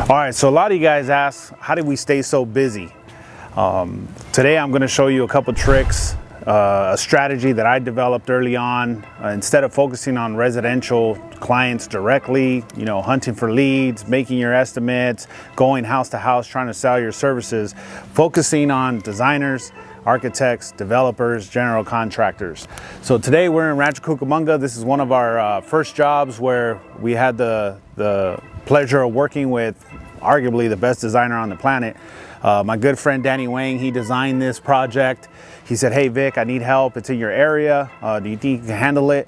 All right, so a lot of you guys ask, how did we stay so busy? Today I'm going to show you a couple tricks, a strategy that I developed early on. Instead of focusing on residential clients directly, hunting for leads, making your estimates, going house to house, trying to sell your services, focusing on designers, architects, developers, general contractors. So today we're in Rancho Cucamonga. This is one of our first jobs where we had the pleasure of working with arguably the best designer on the planet. My good friend Danny Wang, he designed this project. He said, hey Vic, I need help. It's in your area. Do you think you can handle it?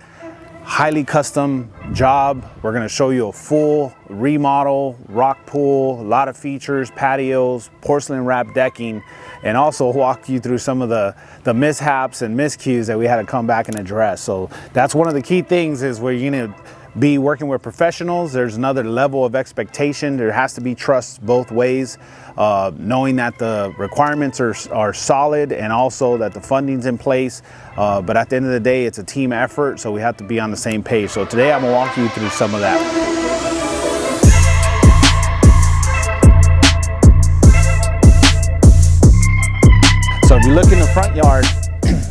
Highly custom job. We're gonna show you a full remodel, rock pool, a lot of features, patios, porcelain wrap decking, and also walk you through some of the mishaps and miscues that we had to come back and address. So that's one of the key things, is where you're gonna be working with professionals. There's another level of expectation. There has to be trust both ways, knowing that the requirements are solid and also that the funding's in place. But at the end of the day, it's a team effort, so we have to be on the same page. So today I'm gonna walk you through some of that. So if you look in the front yard,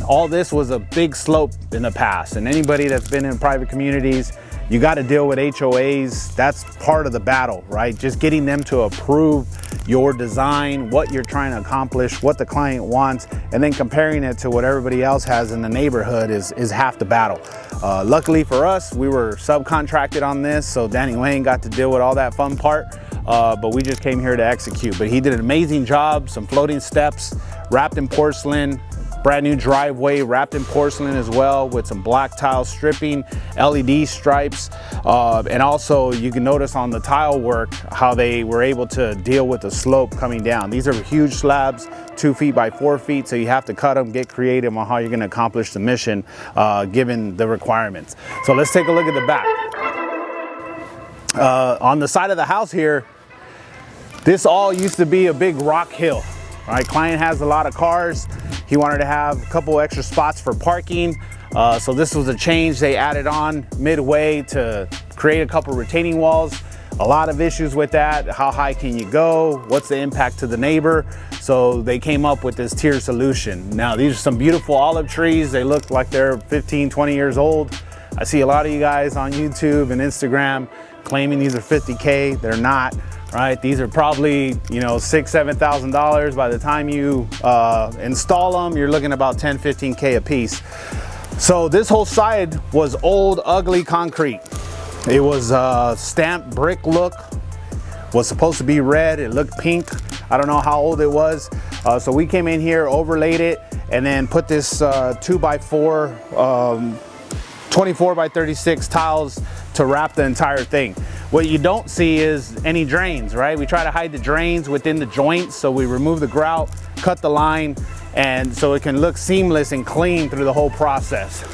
all this was a big slope in the past. And anybody that's been in private communities, you got to deal with HOAs. That's part of the battle, right? Just getting them to approve your design, what you're trying to accomplish, what the client wants, and then comparing it to what everybody else has in the neighborhood is half the battle. Luckily for us, we were subcontracted on this, so Danny Wayne got to deal with all that fun part, but we just came here to execute. But he did an amazing job, some floating steps, wrapped in porcelain, brand new driveway wrapped in porcelain as well, with some black tile stripping, LED stripes, and also you can notice on the tile work how they were able to deal with the slope coming down. These are huge slabs, 2 feet by 4 feet, so you have to cut them, get creative on how you're going to accomplish the mission given the requirements. So let's take a look at the back. On the side of the house here, this all used to be a big rock hill. Right, client has a lot of cars. He wanted to have a couple extra spots for parking. So this was a change they added on midway to create a couple retaining walls. A lot of issues with that. How high can you go? What's the impact to the neighbor? So they came up with this tier solution. Now these are some beautiful olive trees. They look like they're 15, 20 years old. I see a lot of you guys on YouTube and Instagram claiming these are 50K. They're not. Right, these are probably $6,000, $7,000. By the time you install them, you're looking about 10, 15K a piece. So this whole side was old, ugly concrete. It was stamped brick look. Was supposed to be red. It looked pink. I don't know how old it was. So we came in here, overlaid it, and then put this 2x4, 24 by 36 tiles to wrap the entire thing. What you don't see is any drains, right? We try to hide the drains within the joints, so we remove the grout, cut the line, and so it can look seamless and clean through the whole process.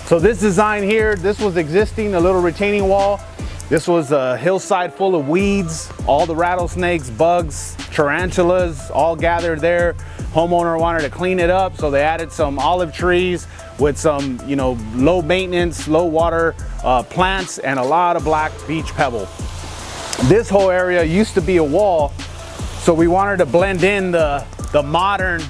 So this design here, this was existing, a little retaining wall. This was a hillside full of weeds, all the rattlesnakes, bugs, tarantulas, all gathered there. Homeowner wanted to clean it up, so they added some olive trees with some, low maintenance, low water plants, and a lot of black beach pebble. This whole area used to be a wall, so we wanted to blend in the modern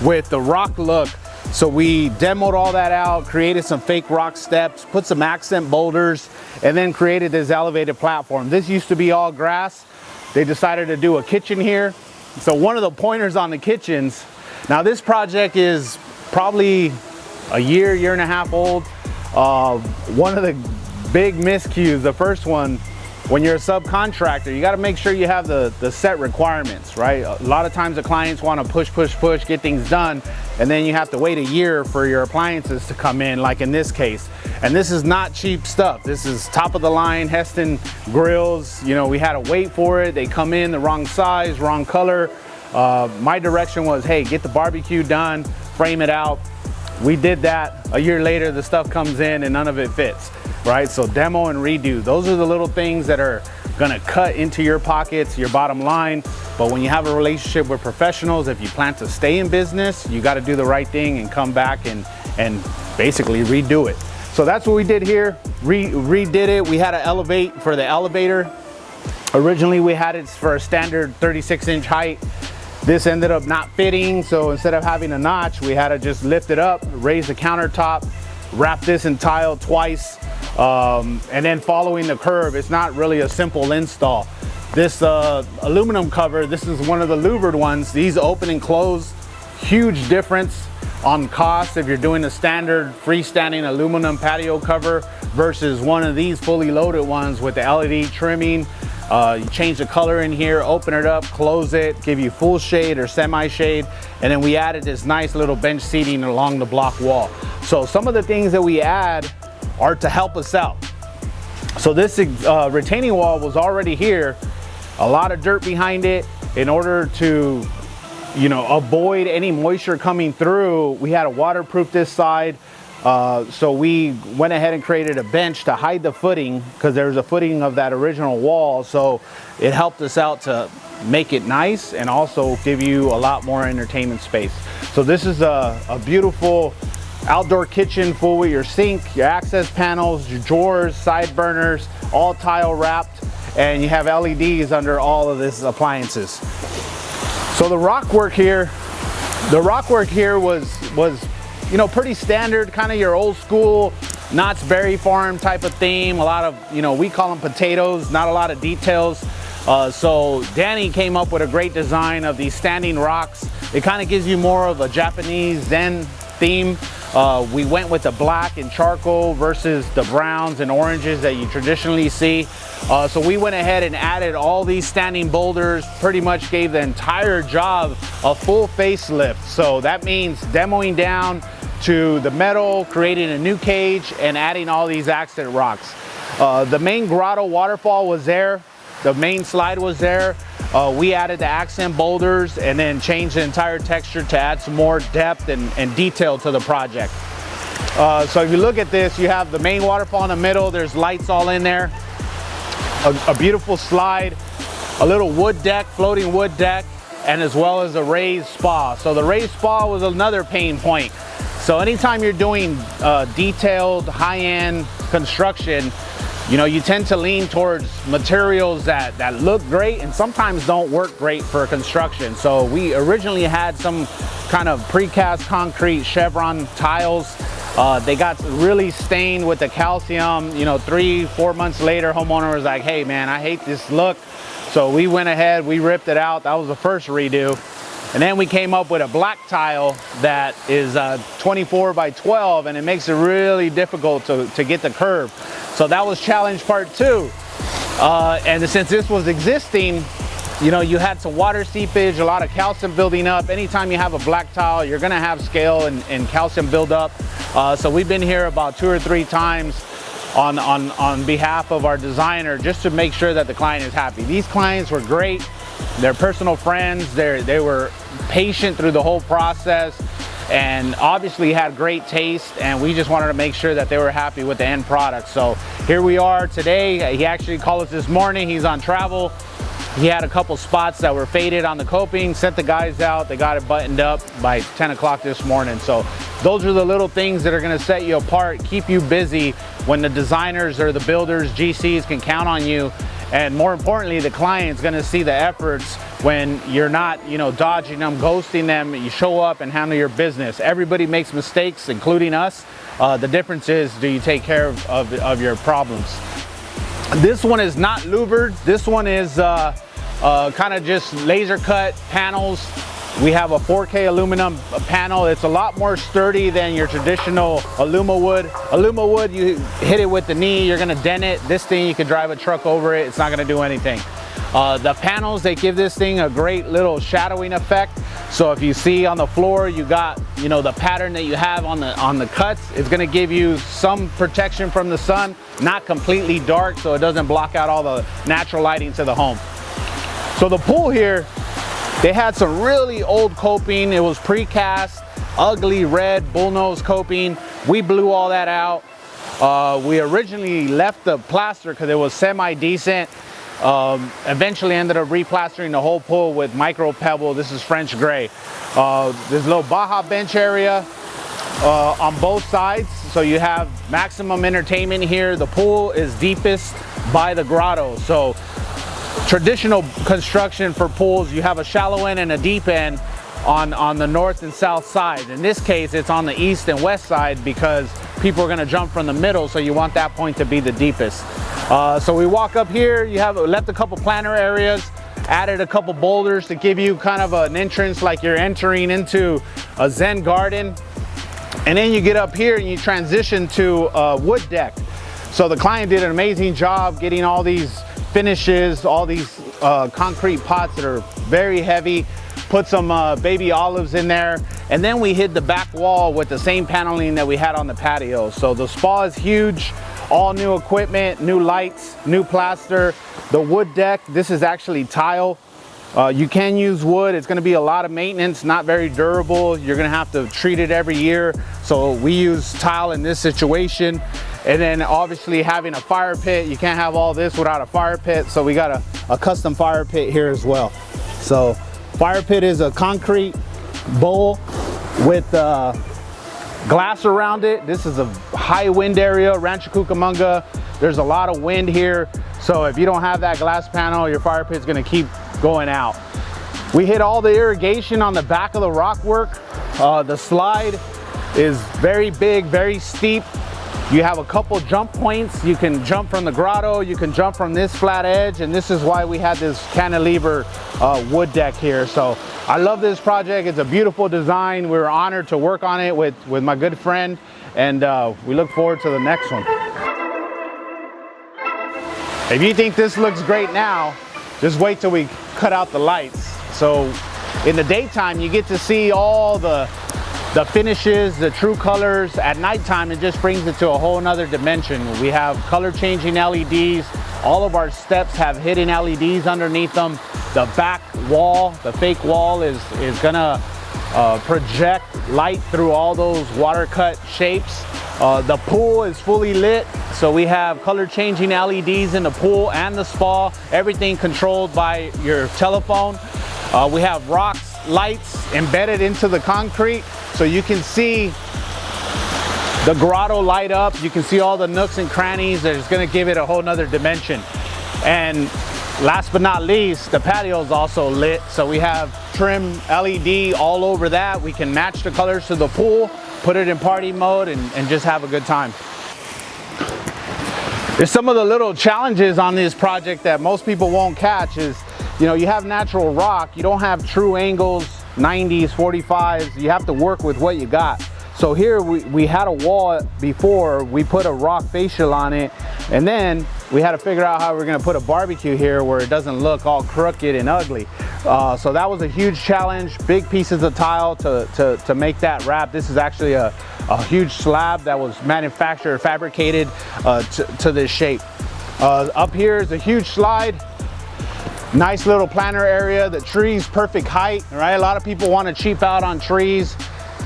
with the rock look. So we demoed all that out, created some fake rock steps, put some accent boulders, and then created this elevated platform. This used to be all grass. They decided to do a kitchen here. So one of the pointers on the kitchens, now this project is probably a year and a half old. One of the big miscues, the first one, when you're a subcontractor, you got to make sure you have the set requirements, right? A lot of times the clients want to push, get things done, and then you have to wait a year for your appliances to come in, like in this case. And this is not cheap stuff. This is top of the line Heston grills. We had to wait for it. They come in the wrong size, wrong color. My direction was, hey, get the barbecue done, frame it out. We did that. A year later, the stuff comes in and none of it fits, right? So demo and redo. Those are the little things that are gonna cut into your pockets, your bottom line. But when you have a relationship with professionals, if you plan to stay in business, you gotta do the right thing and come back and basically redo it. So that's what we did here, redid it. We had to elevate for the elevator. Originally we had it for a standard 36-inch height. This ended up not fitting, so instead of having a notch, we had to just lift it up, raise the countertop, wrap this in tile twice, and then following the curve. It's not really a simple install. This aluminum cover, this is one of the louvered ones. These open and close, huge difference on cost if you're doing a standard freestanding aluminum patio cover versus one of these fully loaded ones with the LED trimming. You change the color in here, open it up, close it, give you full shade or semi-shade, and then we added this nice little bench seating along the block wall. So some of the things that we add are to help us out. So this retaining wall was already here, a lot of dirt behind it. In order to, you know, avoid any moisture coming through, we had to waterproof this side. So we went ahead and created a bench to hide the footing, because there's a footing of that original wall. So it helped us out to make it nice and also give you a lot more entertainment space. So this is a beautiful outdoor kitchen full with your sink, your access panels, your drawers, side burners, all tile wrapped, and you have LEDs under all of this appliances. So the rock work here was you know, pretty standard, kind of your old school Knott's Berry Farm type of theme. A lot of, you know, we call them potatoes, not a lot of details. So Danny came up with a great design of these standing rocks. It kind of gives you more of a Japanese Zen theme. We went with the black and charcoal versus the browns and oranges that you traditionally see. So we went ahead and added all these standing boulders, pretty much gave the entire job a full facelift. So that means demoing down to the metal, creating a new cage, and adding all these accent rocks. The main grotto waterfall was there. The main slide was there. We added the accent boulders and then changed the entire texture to add some more depth and detail to the project. So if you look at this, you have the main waterfall in the middle. There's lights all in there. A beautiful slide, a little wood deck, floating wood deck, and as well as a raised spa. So the raised spa was another pain point. So anytime you're doing detailed, high-end construction, you know, you tend to lean towards materials that look great and sometimes don't work great for construction. So we originally had some kind of precast concrete chevron tiles. They got really stained with the calcium. You know, 3-4 months later, homeowner was like, hey man, I hate this look. So we went ahead, we ripped it out. That was the first redo. And then we came up with a black tile that is 24 by 12, and it makes it really difficult to get the curve. So that was challenge part 2. And since this was existing, you know, you had some water seepage, a lot of calcium building up. Anytime you have a black tile, you're gonna have scale and calcium build up. So we've been here about 2 or 3 times on behalf of our designer, just to make sure that the client is happy. These clients were great. They're personal friends. They were patient through the whole process and obviously had great taste, and we just wanted to make sure that they were happy with the end product. So here we are today. He actually called us this morning. He's on travel. He had a couple spots that were faded on the coping, sent the guys out. They got it buttoned up by 10 o'clock this morning. So those are the little things that are gonna set you apart, keep you busy when the designers or the builders, GCs can count on you. And more importantly, the client's gonna see the efforts when you're not, you know, dodging them, ghosting them. You show up and handle your business. Everybody makes mistakes, including us. The difference is, do you take care of your problems? This one is not louvered. This one is kind of just laser cut panels. We have a 4K aluminum panel. It's a lot more sturdy than your traditional Alumawood. Alumawood, you hit it with the knee, you're gonna dent it. This thing, you can drive a truck over it. It's not gonna do anything. The panels, they give this thing a great little shadowing effect. So if you see on the floor, you got, you know, the pattern that you have on the cuts, it's gonna give you some protection from the sun, not completely dark, so it doesn't block out all the natural lighting to the home. So the pool here, they had some really old coping. It was precast, ugly red bullnose coping. We blew all that out. We originally left the plaster because it was semi-decent. Eventually ended up replastering the whole pool with micro pebble. This is French gray. There's a little Baja bench area on both sides, so you have maximum entertainment here. The pool is deepest by the grotto, so traditional construction for pools, you have a shallow end and a deep end on the north and south side. In this case, it's on the east and west side because people are gonna jump from the middle, so you want that point to be the deepest. So we walk up here, you have left a couple planter areas, added a couple boulders to give you kind of an entrance like you're entering into a Zen garden. And then you get up here and you transition to a wood deck. So the client did an amazing job getting all these finishes, all these concrete pots that are very heavy, put some baby olives in there, and then we hid the back wall with the same paneling that we had on the patio. So the spa is huge, all new equipment, new lights, new plaster. The wood deck, this is actually tile. You can use wood. It's gonna be a lot of maintenance, not very durable. You're gonna have to treat it every year. So we use tile in this situation. And then obviously having a fire pit, you can't have all this without a fire pit. So we got a custom fire pit here as well. So fire pit is a concrete bowl with glass around it. This is a high wind area, Rancho Cucamonga. There's a lot of wind here. So if you don't have that glass panel, your fire pit's gonna keep going out. We hit all the irrigation on the back of the rock work. The slide is very big, very steep. You have a couple jump points. You can jump from the grotto, you can jump from this flat edge, and this is why we had this cantilever wood deck here. So I love this project. It's a beautiful design. We were honored to work on it with my good friend, and we look forward to the next one. If you think this looks great now, just wait till we cut out the lights. So in the daytime, you get to see all the finishes, the true colors. At nighttime, it just brings it to a whole nother dimension. We have color changing LEDs. All of our steps have hidden LEDs underneath them. The back wall, the fake wall is gonna project light through all those water cut shapes. The pool is fully lit. So we have color changing LEDs in the pool and the spa, everything controlled by your telephone. We have rocks, lights embedded into the concrete, so you can see the grotto light up. You can see all the nooks and crannies. That's gonna give it a whole nother dimension. And last but not least, the patio is also lit. So we have trim LED all over that. We can match the colors to the pool, put it in party mode, and just have a good time. There's some of the little challenges on this project that most people won't catch is, you know, you have natural rock, you don't have true angles, 90s, 45s, you have to work with what you got. So here we had a wall before, we put a rock facial on it, and then we had to figure out how we're gonna put a barbecue here where it doesn't look all crooked and ugly. So that was a huge challenge, big pieces of tile to make that wrap. This is actually a huge slab that was manufactured, fabricated to this shape. Up here is a huge slide. Nice little planter area. The trees, perfect height, right? A lot of people want to cheap out on trees.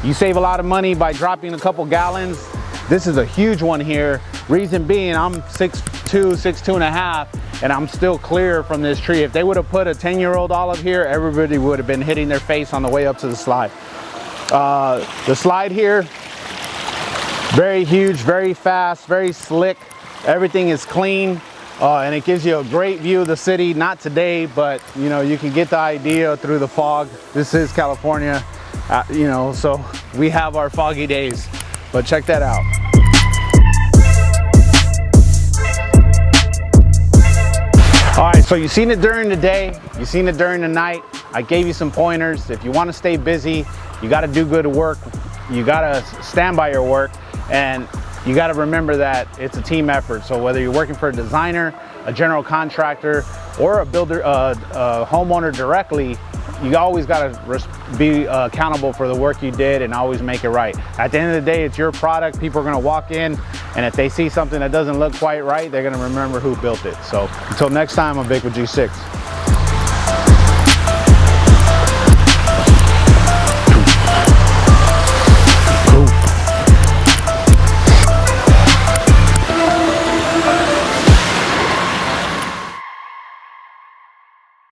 You save a lot of money by dropping a couple gallons. This is a huge one here. Reason being, I'm 6'2", 6'2.5", and I'm still clear from this tree. If they would have put a 10-year-old olive here, everybody would have been hitting their face on the way up to the slide. The slide here, very huge, very fast, very slick. Everything is clean. And it gives you a great view of the city. Not today, but you know, you can get the idea through the fog. This is California, you know, so we have our foggy days, but check that out. All right, so you've seen it during the day, you've seen it during the night. I gave you some pointers. If you want to stay busy, you got to do good work. You got to stand by your work, and you got to remember that it's a team effort. So whether you're working for a designer, a general contractor, or a builder, a homeowner directly, you always got to be accountable for the work you did and always make it right. At the end of the day, it's your product. People are going to walk in, and if they see something that doesn't look quite right, they're going to remember who built it. So until next time, I'm Vic with G6.